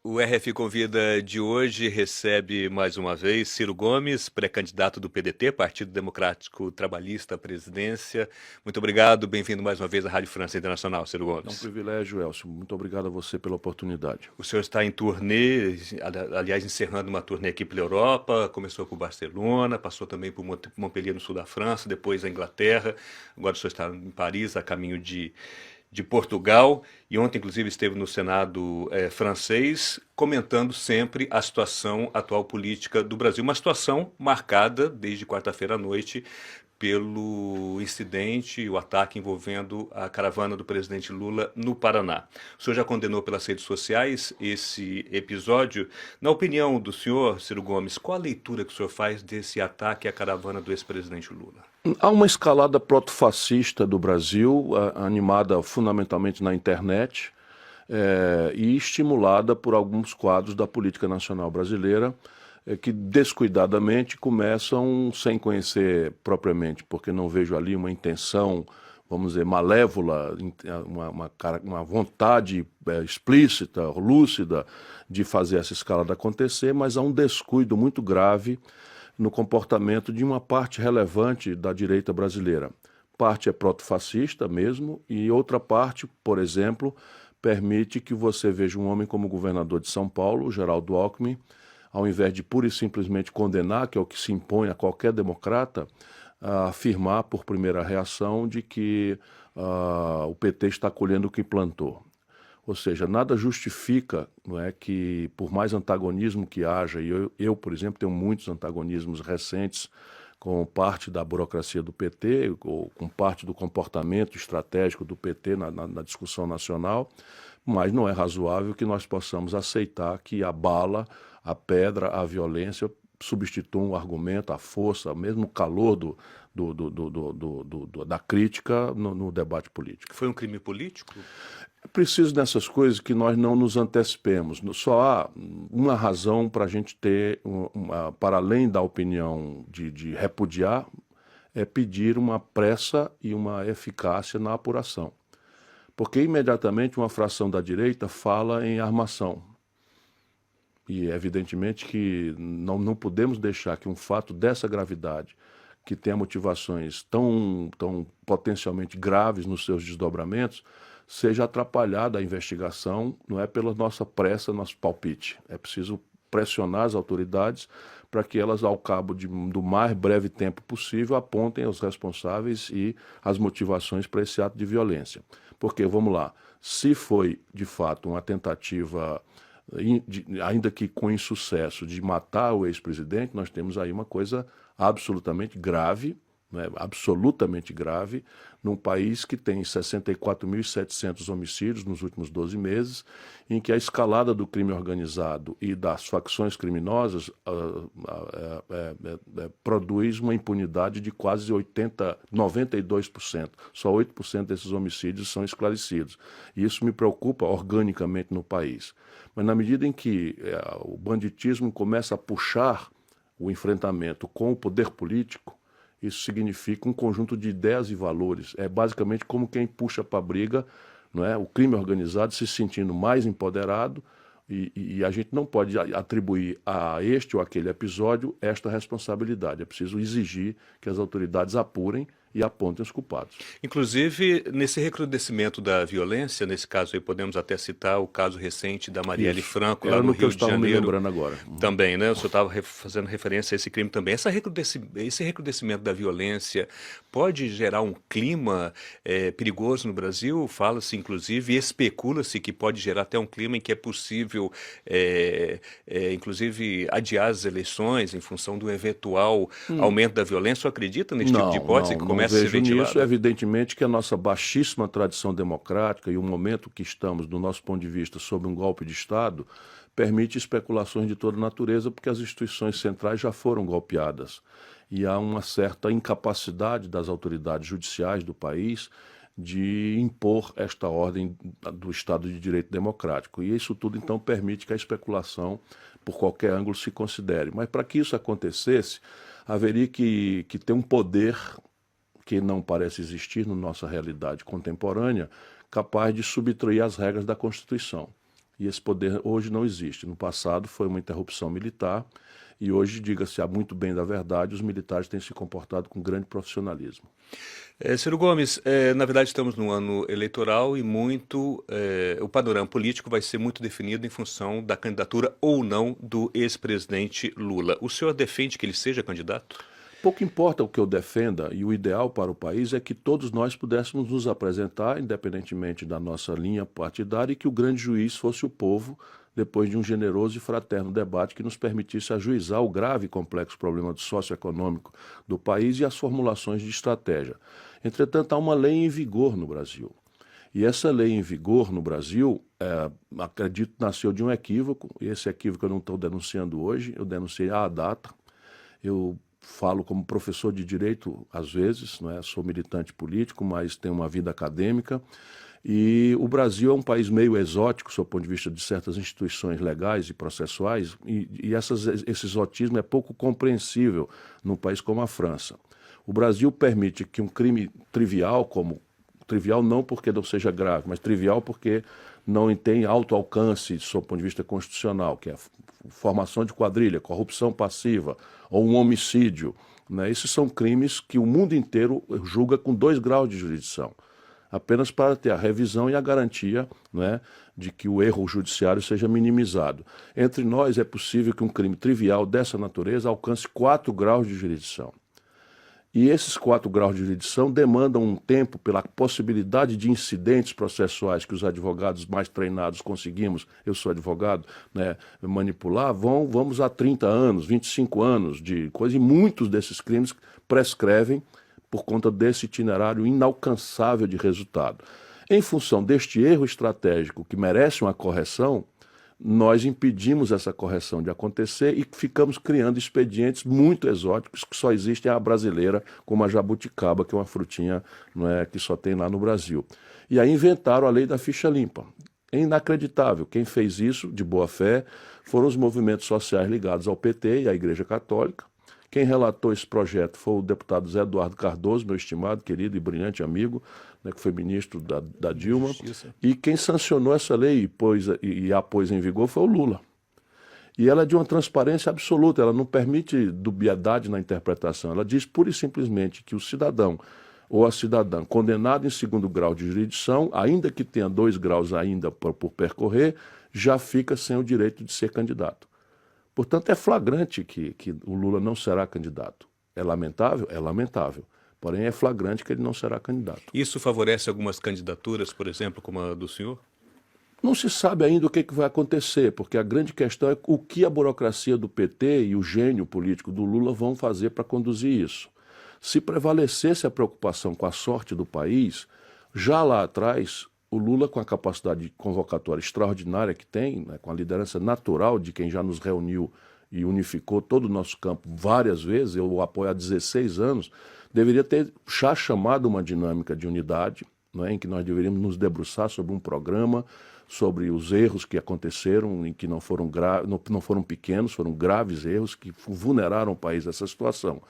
O RF Convida de hoje recebe mais uma vez Ciro Gomes, pré-candidato do PDT, Partido Democrático Trabalhista à presidência. Muito obrigado, bem-vindo mais uma vez à Rádio França Internacional, Ciro É um Gomes. privilégio, Elcio. Muito obrigado a você pela oportunidade. O senhor está em turnê, aliás, encerrando uma turnê aqui pela Europa, começou por Barcelona, passou também por Montpellier, no sul da França, depois a Inglaterra, agora o senhor está em Paris, a caminho de Portugal, e ontem, inclusive, esteve no Senado francês, comentando sempre a situação atual política do Brasil. Uma situação marcada desde quarta-feira à noite pelo incidente, o ataque envolvendo a caravana do presidente Lula no Paraná. O senhor já condenou pelas redes sociais esse episódio. Na opinião do senhor, Ciro Gomes, qual a leitura que o senhor faz desse ataque à caravana do ex-presidente Lula? Há uma escalada protofascista do Brasil, animada fundamentalmente na internet, e estimulada por alguns quadros da política nacional brasileira, que descuidadamente começam sem conhecer propriamente, porque não vejo ali uma intenção, vamos dizer, malévola, uma vontade explícita, lúcida de fazer essa escalada acontecer, mas há um descuido muito grave no comportamento de uma parte relevante da direita brasileira. Parte é protofascista mesmo, e outra parte, por exemplo, permite que você veja um homem como governador de São Paulo, Geraldo Alckmin, ao invés de pura e simplesmente condenar, que é o que se impõe a qualquer democrata, afirmar por primeira reação de que o PT está colhendo o que plantou. Ou seja, nada justifica, não é, que por mais antagonismo que haja, e eu, por exemplo, tenho muitos antagonismos recentes com parte da burocracia do PT, ou com parte do comportamento estratégico do PT na discussão nacional, mas não é razoável que nós possamos aceitar que a bala, a pedra, a violência substituam o argumento, a força, mesmo o calor da crítica no debate político. Foi um crime político? É preciso nessas coisas que nós não nos antecipemos. Só há uma razão para a gente ter, para além da opinião de repudiar, é pedir uma pressa e uma eficácia na apuração. Porque imediatamente uma fração da direita fala em armação. E evidentemente que não podemos deixar que um fato dessa gravidade, que tenha motivações tão potencialmente graves nos seus desdobramentos, seja atrapalhada a investigação, não é pela nossa pressa, nosso palpite. É preciso pressionar as autoridades para que elas, ao cabo do mais breve tempo possível, apontem os responsáveis e as motivações para esse ato de violência. Porque, vamos lá, se foi de fato uma tentativa, ainda que com insucesso, de matar o ex-presidente, nós temos aí uma coisa absolutamente grave, né, absolutamente grave, num país que tem 64.700 homicídios nos últimos 12 meses, em que a escalada do crime organizado e das facções criminosas produz uma impunidade de quase 92%. Só 8% desses homicídios são esclarecidos. E isso me preocupa organicamente no país. Mas na medida em que o banditismo começa a puxar o enfrentamento com o poder político, isso significa um conjunto de ideias e valores. É basicamente como quem puxa para a briga, não é? O crime organizado se sentindo mais empoderado, e a gente não pode atribuir a este ou aquele episódio esta responsabilidade. É preciso exigir que as autoridades apurem e apontem os culpados. Inclusive, nesse recrudescimento da violência, nesse caso aí podemos até citar o caso recente da Marielle Isso. Franco, lá Era no no que eu Rio de estava me Janeiro, lembrando agora. também, né? O senhor estava fazendo referência a esse crime também. Esse recrudescimento da violência pode gerar um clima perigoso no Brasil? Fala-se, inclusive, e especula-se que pode gerar até um clima em que é possível, inclusive, adiar as eleições em função do eventual aumento da violência. O senhor acredita nesse tipo de hipótese que Não começa a ser vejo nisso. ventilada? Evidentemente que a nossa baixíssima tradição democrática e o momento que estamos, do nosso ponto de vista, sob um golpe de Estado, permite especulações de toda natureza, porque as instituições centrais já foram golpeadas. E há uma certa incapacidade das autoridades judiciais do país de impor esta ordem do Estado de Direito Democrático. E isso tudo, então, permite que a especulação, por qualquer ângulo, se considere. Mas para que isso acontecesse, haveria que ter um poder que não parece existir na nossa realidade contemporânea, capaz de subtrair as regras da Constituição. E esse poder hoje não existe. No passado foi uma interrupção militar e hoje, diga-se a muito bem da verdade, os militares têm se comportado com grande profissionalismo. Ciro Gomes, na verdade estamos num ano eleitoral e o panorama político vai ser muito definido em função da candidatura ou não do ex-presidente Lula. O senhor defende que ele seja candidato? Pouco importa o que eu defenda, e o ideal para o país é que todos nós pudéssemos nos apresentar, independentemente da nossa linha partidária, e que o grande juiz fosse o povo, depois de um generoso e fraterno debate que nos permitisse ajuizar o grave e complexo problema socioeconômico do país e as formulações de estratégia. Entretanto, há uma lei em vigor no Brasil. E essa lei em vigor no Brasil, acredito, nasceu de um equívoco, e esse equívoco eu não estou denunciando hoje, eu denunciei à data. Eu falo como professor de direito às vezes, não é? Sou militante político, mas tenho uma vida acadêmica. E o Brasil é um país meio exótico, sob o ponto de vista de certas instituições legais e processuais, e esse exotismo é pouco compreensível num país como a França. O Brasil permite que um crime trivial, trivial não porque não seja grave, mas trivial porque não tem alto alcance sob o ponto de vista constitucional, que é a formação de quadrilha, corrupção passiva ou um homicídio, né? Esses são crimes que o mundo inteiro julga com 2 graus de jurisdição, apenas para ter a revisão e a garantia, né, de que o erro judiciário seja minimizado. Entre nós é possível que um crime trivial dessa natureza alcance 4 graus de jurisdição. E esses 4 graus de jurisdição demandam um tempo pela possibilidade de incidentes processuais que os advogados mais treinados conseguimos, eu sou advogado, né, manipular, vamos a 30 anos, 25 anos de coisa, e muitos desses crimes prescrevem por conta desse itinerário inalcançável de resultado. Em função deste erro estratégico que merece uma correção, nós impedimos essa correção de acontecer e ficamos criando expedientes muito exóticos que só existem a brasileira, como a jabuticaba, que é uma frutinha, não é, que só tem lá no Brasil. E aí inventaram a lei da ficha limpa. É inacreditável. Quem fez isso, de boa fé, foram os movimentos sociais ligados ao PT e à Igreja Católica. Quem relatou esse projeto foi o deputado Zé Eduardo Cardoso, meu estimado, querido e brilhante amigo, né, que foi ministro da Dilma. Justiça. E quem sancionou essa lei e a pôs em vigor foi o Lula. E ela é de uma transparência absoluta, ela não permite dubiedade na interpretação. Ela diz pura e simplesmente que o cidadão ou a cidadã condenado em 2º grau de jurisdição, ainda que tenha 2 graus ainda por percorrer, já fica sem o direito de ser candidato. Portanto, é flagrante que o Lula não será candidato. É lamentável? É lamentável. Porém, é flagrante que ele não será candidato. Isso favorece algumas candidaturas, por exemplo, como a do senhor? Não se sabe ainda o que vai acontecer, porque a grande questão é o que a burocracia do PT e o gênio político do Lula vão fazer para conduzir isso. Se prevalecesse a preocupação com a sorte do país, já lá atrás, o Lula, com a capacidade de convocatória extraordinária que tem, né, com a liderança natural de quem já nos reuniu e unificou todo o nosso campo várias vezes, eu o apoio há 16 anos, deveria ter já chamado uma dinâmica de unidade, né, em que nós deveríamos nos debruçar sobre um programa, sobre os erros que aconteceram, em que não foram pequenos, foram graves erros que vulneraram o país nessa situação.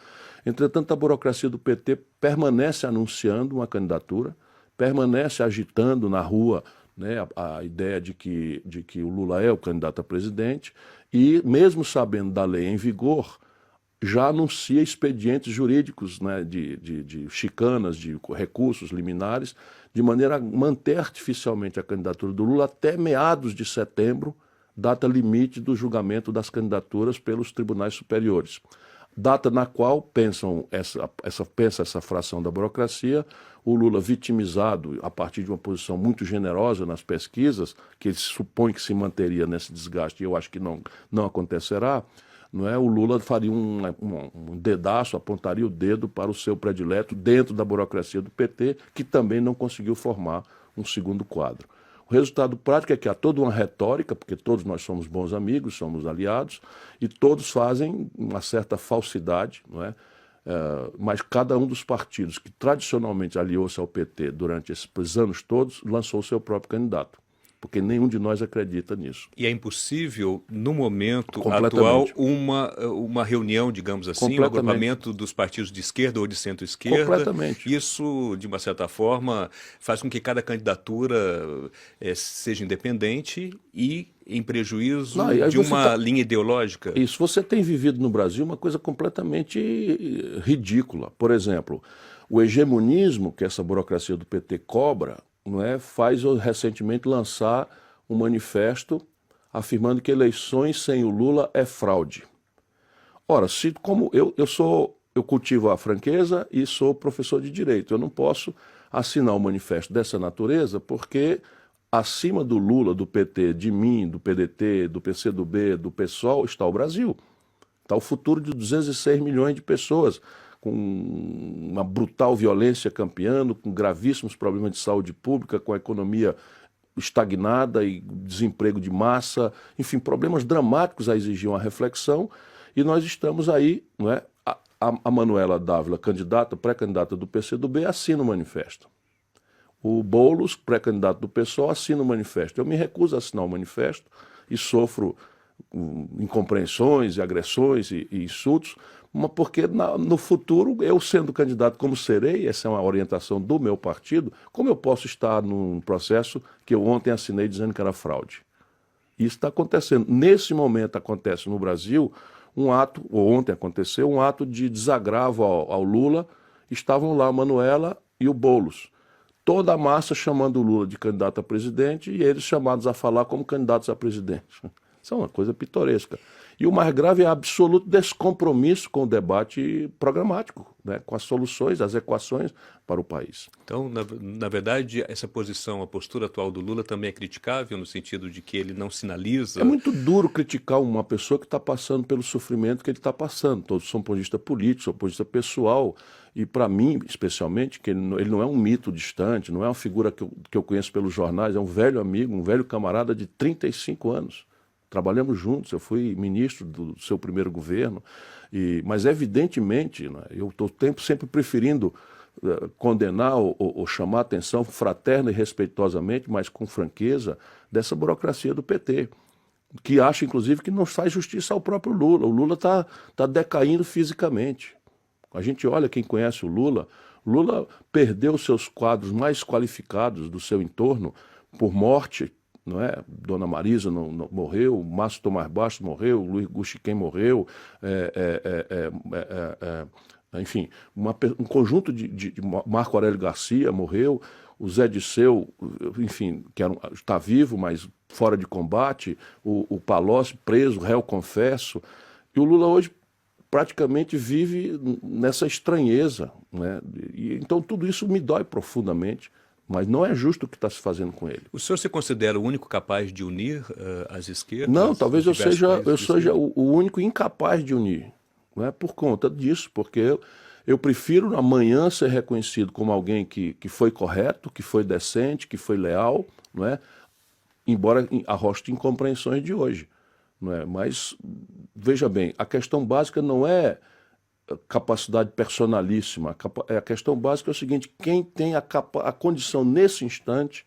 Entretanto, a burocracia do PT permanece anunciando uma candidatura, permanece agitando na rua, né, a ideia de que o Lula é o candidato a presidente e, mesmo sabendo da lei em vigor, já anuncia expedientes jurídicos, né, de chicanas, de recursos liminares, de maneira a manter artificialmente a candidatura do Lula até meados de setembro, data limite do julgamento das candidaturas pelos tribunais superiores. Data na qual pensa essa fração da burocracia, o Lula vitimizado a partir de uma posição muito generosa nas pesquisas, que ele supõe que se manteria nesse desgaste, e eu acho que não acontecerá, não é? O Lula faria um dedaço, apontaria o dedo para o seu predileto dentro da burocracia do PT, que também não conseguiu formar um 2º quadro. O resultado prático é que há toda uma retórica, porque todos nós somos bons amigos, somos aliados, e todos fazem uma certa falsidade, não é? Mas cada um dos partidos que tradicionalmente aliou-se ao PT durante esses anos todos lançou o seu próprio candidato. porque nenhum de nós acredita nisso. E é impossível, no momento atual, Completamente. uma reunião, digamos assim, um Completamente. agrupamento dos partidos de esquerda ou de centro-esquerda. Completamente. Isso, de uma certa forma, faz com que cada candidatura seja independente e em prejuízo Não, e aí de você uma linha ideológica. Isso, você tem vivido no Brasil uma coisa completamente ridícula. Por exemplo, o hegemonismo que essa burocracia do PT cobra, não é, faz recentemente lançar um manifesto afirmando que eleições sem o Lula é fraude. Ora, se como eu cultivo a franqueza e sou professor de direito, eu não posso assinar um manifesto dessa natureza porque acima do Lula, do PT, de mim, do PDT, do PCdoB, do PSOL, está o Brasil. Está o futuro de 206 milhões de pessoas, com uma brutal violência campeando, com gravíssimos problemas de saúde pública, com a economia estagnada e desemprego de massa, enfim, problemas dramáticos a exigir uma reflexão, e nós estamos aí, não é? A Manuela Dávila, pré-candidata do PCdoB, assina o manifesto. O Boulos, pré-candidato do PSOL, assina o manifesto. Eu me recuso a assinar o manifesto e sofro incompreensões e agressões e insultos, porque no futuro, eu sendo candidato como serei, essa é uma orientação do meu partido, como eu posso estar num processo que eu ontem assinei dizendo que era fraude? Isso está acontecendo. Nesse momento acontece no Brasil um ato, ou ontem aconteceu, um ato de desagravo ao Lula. Estavam lá a Manuela e o Boulos. Toda a massa chamando o Lula de candidato a presidente e eles chamados a falar como candidatos a presidente. Isso é uma coisa pitoresca. E o mais grave é o absoluto descompromisso com o debate programático, né, com as soluções, as equações para o país. Então, na verdade, essa posição, a postura atual do Lula também é criticável, no sentido de que ele não sinaliza... É muito duro criticar uma pessoa que está passando pelo sofrimento que ele está passando. Todos são ponto de vista político, são ponto de vista pessoal. E para mim, especialmente, que ele não é um mito distante, não é uma figura que eu conheço pelos jornais, é um velho amigo, um velho camarada de 35 anos. Trabalhamos juntos, eu fui ministro do seu primeiro governo, mas evidentemente, né, eu estou sempre preferindo condenar ou chamar a atenção fraterna e respeitosamente, mas com franqueza, dessa burocracia do PT, que acha inclusive que não faz justiça ao próprio Lula. O Lula está decaindo fisicamente. A gente olha, quem conhece o Lula perdeu seus quadros mais qualificados do seu entorno por morte. Não é? Dona Marisa não morreu, Márcio Tomás Bastos morreu, Luiz Guxiquem morreu, enfim, um conjunto de Marco Aurélio Garcia morreu, o Zé Disseu, enfim, está vivo, mas fora de combate, o Palocci preso, réu confesso, e o Lula hoje praticamente vive nessa estranheza, né? E, então tudo isso me dói profundamente. Mas não é justo o que está se fazendo com ele. O senhor se considera o único capaz de unir as esquerdas? Não, talvez eu seja o único incapaz de unir. Não é por conta disso, porque eu prefiro amanhã ser reconhecido como alguém que foi correto, que foi decente, que foi leal, não é? Embora arroste incompreensões de hoje. Não é? Mas, veja bem, a questão básica não é capacidade personalíssima. A questão básica é o seguinte: quem tem a condição nesse instante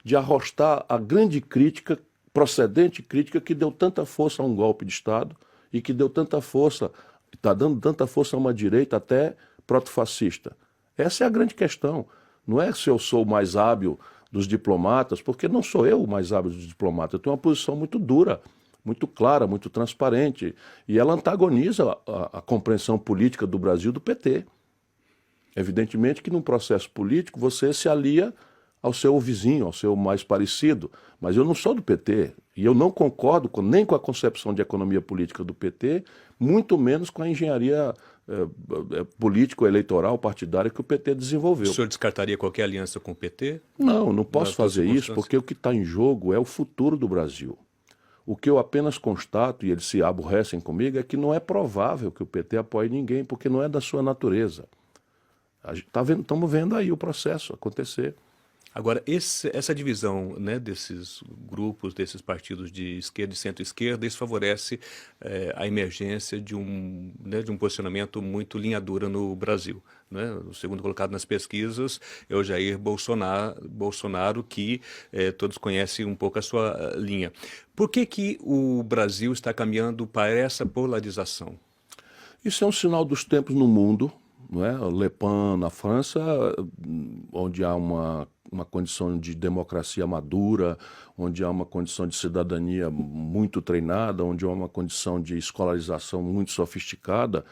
de arrostar a grande crítica, procedente crítica, que deu tanta força a um golpe de Estado e que deu tanta força, está dando tanta força a uma direita até protofascista. Essa é a grande questão. Não é se eu sou o mais hábil dos diplomatas, porque não sou eu o mais hábil dos diplomatas. Eu tenho uma posição muito dura, muito clara, muito transparente, e ela antagoniza a compreensão política do Brasil do PT. Evidentemente que num processo político você se alia ao seu vizinho, ao seu mais parecido, mas eu não sou do PT, e eu não concordo nem com a concepção de economia política do PT, muito menos com a engenharia político-eleitoral partidária que o PT desenvolveu. O senhor descartaria qualquer aliança com o PT? Não posso fazer isso, porque o que está em jogo é o futuro do Brasil. O que eu apenas constato, e eles se aborrecem comigo, é que não é provável que o PT apoie ninguém, porque não é da sua natureza. Estamos vendo aí o processo acontecer. Agora, essa divisão, né, desses grupos, desses partidos de esquerda e centro-esquerda, isso favorece a emergência né, de um posicionamento muito linha dura no Brasil. Né? O segundo colocado nas pesquisas é o Jair Bolsonaro, que todos conhecem um pouco a sua linha. Por que que o Brasil está caminhando para essa polarização? Isso é um sinal dos tempos no mundo, não é? Le Pen na França, onde há uma condição de democracia madura, onde há uma condição de cidadania muito treinada, onde há uma condição de escolarização muito sofisticada,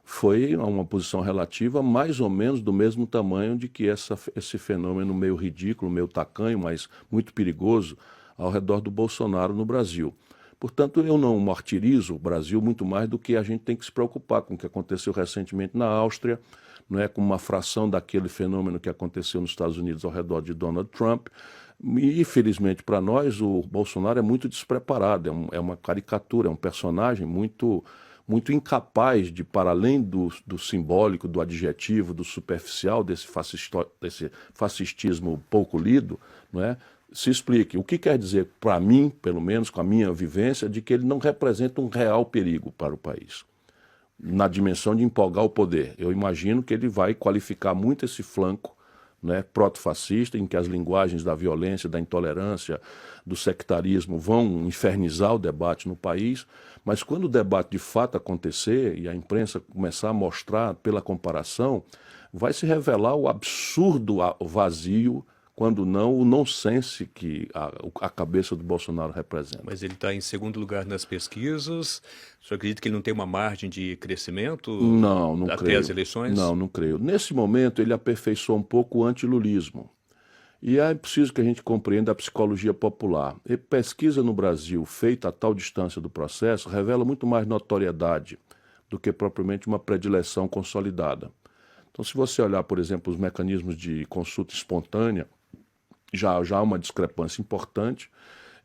foi uma posição relativa mais ou menos do mesmo tamanho de que esse fenômeno meio ridículo, meio tacanho, mas muito perigoso ao redor do Bolsonaro no Brasil. Portanto, eu não martirizo o Brasil muito mais do que a gente tem que se preocupar com o que aconteceu recentemente na Áustria, não é, com uma fração daquele fenômeno que aconteceu nos Estados Unidos ao redor de Donald Trump. E, infelizmente, para nós, o Bolsonaro é muito despreparado, é uma caricatura, é um personagem muito incapaz de, para além do simbólico, do adjetivo, do superficial, desse fascistismo pouco lido, não é? Se explique. O que quer dizer, para mim, pelo menos com a minha vivência, de que ele não representa um real perigo para o país, na dimensão de empolgar o poder. Eu imagino que ele vai qualificar muito esse flanco, né, proto-fascista, em que as linguagens da violência, da intolerância, do sectarismo vão infernizar o debate no país, mas quando o debate de fato acontecer e a imprensa começar a mostrar pela comparação, vai se revelar o absurdo vazio, quando não o nonsense que a cabeça do Bolsonaro representa. Mas ele está em segundo lugar nas pesquisas. O senhor acredita que ele não tem uma margem de crescimento Não até creio. as eleições? Não creio. Nesse momento, ele aperfeiçoou um pouco o antilulismo. E é preciso que a gente compreenda a psicologia popular. E pesquisa no Brasil, feita a tal distância do processo, revela muito mais notoriedade do que propriamente uma predileção consolidada. Então, se você olhar, por exemplo, os mecanismos de consulta espontânea, já há uma discrepância importante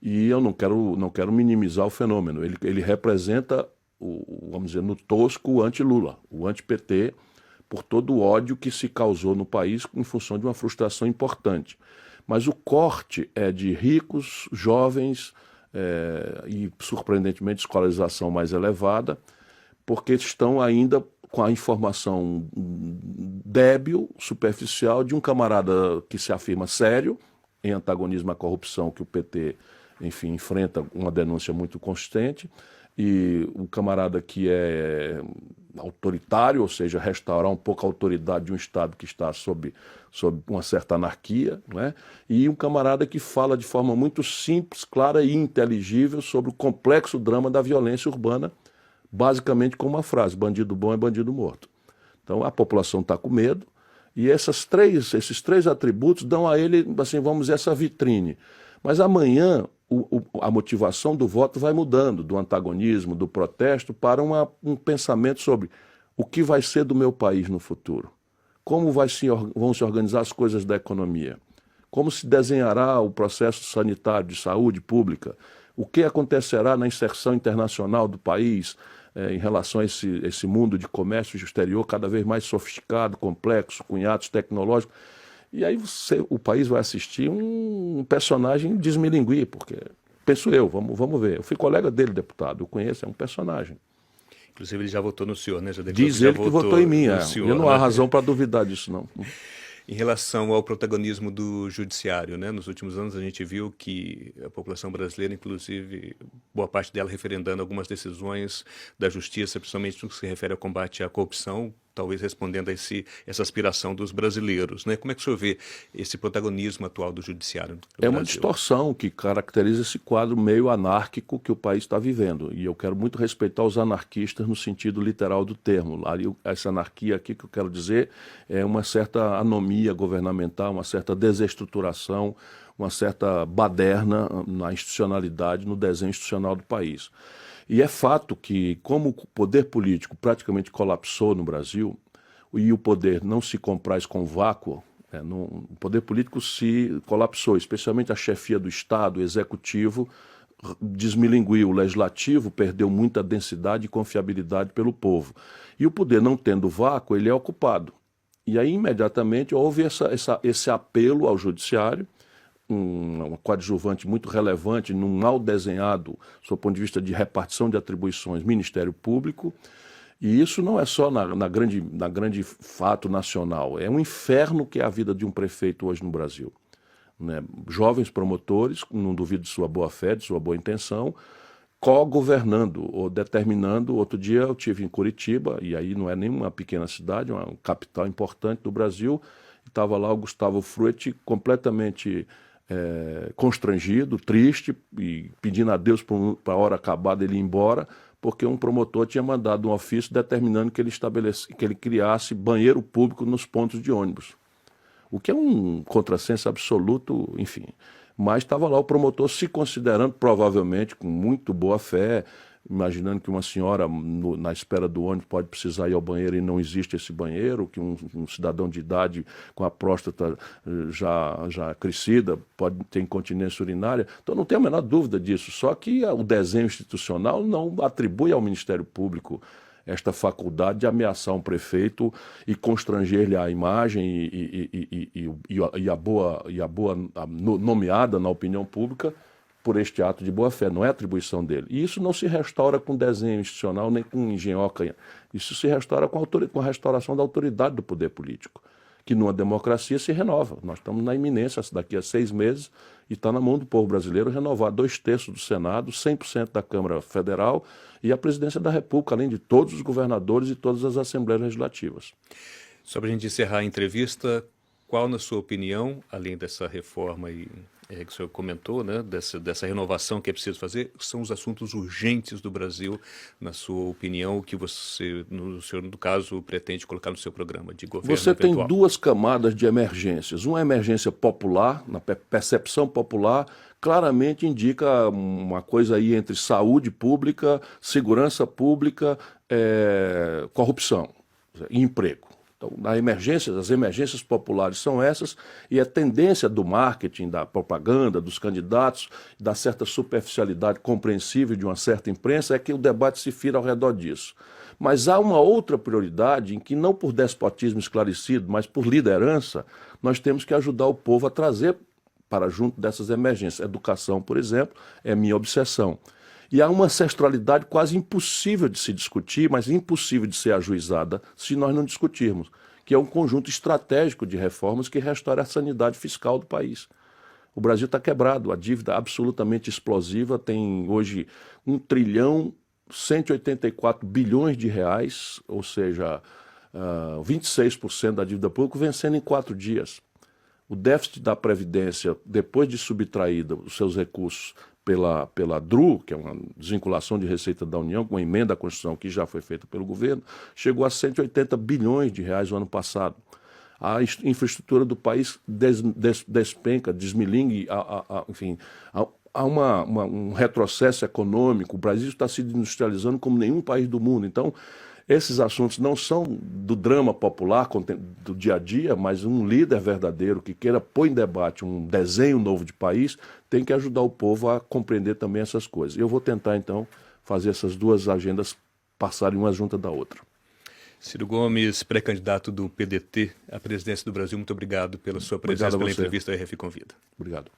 e eu não quero minimizar o fenômeno. Ele representa, vamos dizer, no tosco, o anti-Lula, o anti-PT, por todo o ódio que se causou no país em função de uma frustração importante. Mas o corte é de ricos, jovens e, surpreendentemente, escolarização mais elevada, porque estão ainda com a informação débil, superficial, de um camarada que se afirma sério, em antagonismo à corrupção que o PT, enfim, enfrenta uma denúncia muito consistente, e um camarada que é autoritário, ou seja, restaurar um pouco a autoridade de um Estado que está sob uma certa anarquia, né? E um camarada que fala de forma muito simples, clara e inteligível sobre o complexo drama da violência urbana, basicamente com uma frase: bandido bom é bandido morto. Então a população está com medo, e esses três atributos dão a ele, assim, vamos dizer, essa vitrine. Mas amanhã a motivação do voto vai mudando, do antagonismo, do protesto, para um pensamento sobre o que vai ser do meu país no futuro, como vão se organizar as coisas da economia, como se desenhará o processo sanitário de saúde pública, o que acontecerá na inserção internacional do país, em relação a esse mundo de comércio exterior cada vez mais sofisticado, complexo, com hiatos tecnológicos. E aí o país vai assistir um personagem desmilinguir, porque, penso eu, vamos ver. Eu fui colega dele, deputado, eu conheço, é um personagem. Inclusive ele já votou no senhor, né? Diz ele que votou em mim, senhor, eu não há razão para duvidar disso, não. Em relação ao protagonismo do judiciário, né? Nos últimos anos a gente viu que a população brasileira, inclusive boa parte dela referendando algumas decisões da justiça, principalmente no que se refere ao combate à corrupção, talvez respondendo a essa aspiração dos brasileiros, né? Como é que o senhor vê esse protagonismo atual do judiciário no É uma Brasil? distorção que caracteriza esse quadro meio anárquico que o país está vivendo. E eu quero muito respeitar os anarquistas no sentido literal do termo. Essa anarquia aqui que eu quero dizer é uma certa anomia governamental, uma certa desestruturação, uma certa baderna na institucionalidade, no desenho institucional do país. E é fato que, como o poder político praticamente colapsou no Brasil, e o poder não se compraz com vácuo, o poder político se colapsou, especialmente a chefia do Estado, o executivo desmilinguiu, o legislativo perdeu muita densidade e confiabilidade pelo povo. E o poder não tendo vácuo, ele é ocupado. E aí, imediatamente, houve esse apelo ao judiciário, uma coadjuvante muito relevante, num mal desenhado, do ponto de vista de repartição de atribuições, Ministério Público. E isso não é só na grande fato nacional, é um inferno que é a vida de um prefeito hoje no Brasil. Né? Jovens promotores, não duvido de sua boa-fé, de sua boa intenção, co-governando ou determinando. Outro dia eu estive em Curitiba, e aí não é nenhuma pequena cidade, é uma capital importante do Brasil, estava lá o Gustavo Fruet completamente constrangido, triste, e pedindo a Deus para a hora acabar dele ir embora, porque um promotor tinha mandado um ofício determinando que ele criasse banheiro público nos pontos de ônibus. O que é um contrassenso absoluto, enfim. Mas estava lá o promotor se considerando, provavelmente, com muito boa fé, imaginando que uma senhora na espera do ônibus pode precisar ir ao banheiro e não existe esse banheiro, que um cidadão de idade com a próstata já crescida pode ter incontinência urinária. Então não tenho a menor dúvida disso, só que o desenho institucional não atribui ao Ministério Público esta faculdade de ameaçar um prefeito e constranger-lhe a imagem e a boa nomeada na opinião pública por este ato de boa-fé, não é atribuição dele. E isso não se restaura com desenho institucional nem com engenhoca. Isso se restaura com a restauração da autoridade do poder político, que numa democracia se renova. Nós estamos na iminência, daqui a 6 meses, e está na mão do povo brasileiro renovar 2/3 do Senado, 100% da Câmara Federal e a Presidência da República, além de todos os governadores e todas as Assembleias Legislativas. Só para a gente encerrar a entrevista, qual, na sua opinião, além dessa reforma que o senhor comentou, né, dessa renovação que é preciso fazer, são os assuntos urgentes do Brasil, na sua opinião, o que o senhor, no caso, pretende colocar no seu programa de governo Você eventual? tem 2 camadas de emergências. Uma emergência popular, na percepção popular, claramente indica uma coisa aí entre saúde pública, segurança pública, corrupção e emprego. Então, as emergências populares são essas, e a tendência do marketing, da propaganda, dos candidatos, da certa superficialidade compreensível de uma certa imprensa, é que o debate se fira ao redor disso. Mas há uma outra prioridade em que, não por despotismo esclarecido, mas por liderança, nós temos que ajudar o povo a trazer para junto dessas emergências. Educação, por exemplo, é minha obsessão. E há uma ancestralidade quase impossível de se discutir, mas impossível de ser ajuizada se nós não discutirmos, que é um conjunto estratégico de reformas que restaura a sanidade fiscal do país. O Brasil está quebrado, a dívida absolutamente explosiva tem hoje 1,184 trilhão, ou seja, 26% da dívida pública vencendo em 4 dias. O déficit da Previdência, depois de subtraída os seus recursos pela DRU, que é uma desvinculação de receita da União, com uma emenda à Constituição que já foi feita pelo governo, chegou a 180 bilhões de reais no ano passado. A infraestrutura do país despenca, desmilingue, enfim, há um retrocesso econômico. O Brasil está se industrializando como nenhum país do mundo. Então, esses assuntos não são do drama popular, do dia a dia, mas um líder verdadeiro que queira pôr em debate um desenho novo de país tem que ajudar o povo a compreender também essas coisas. Eu vou tentar, então, fazer essas 2 agendas passarem uma junto da outra. Ciro Gomes, pré-candidato do PDT à presidência do Brasil, muito obrigado pela sua presença, pela entrevista ao RF Convida. Obrigado.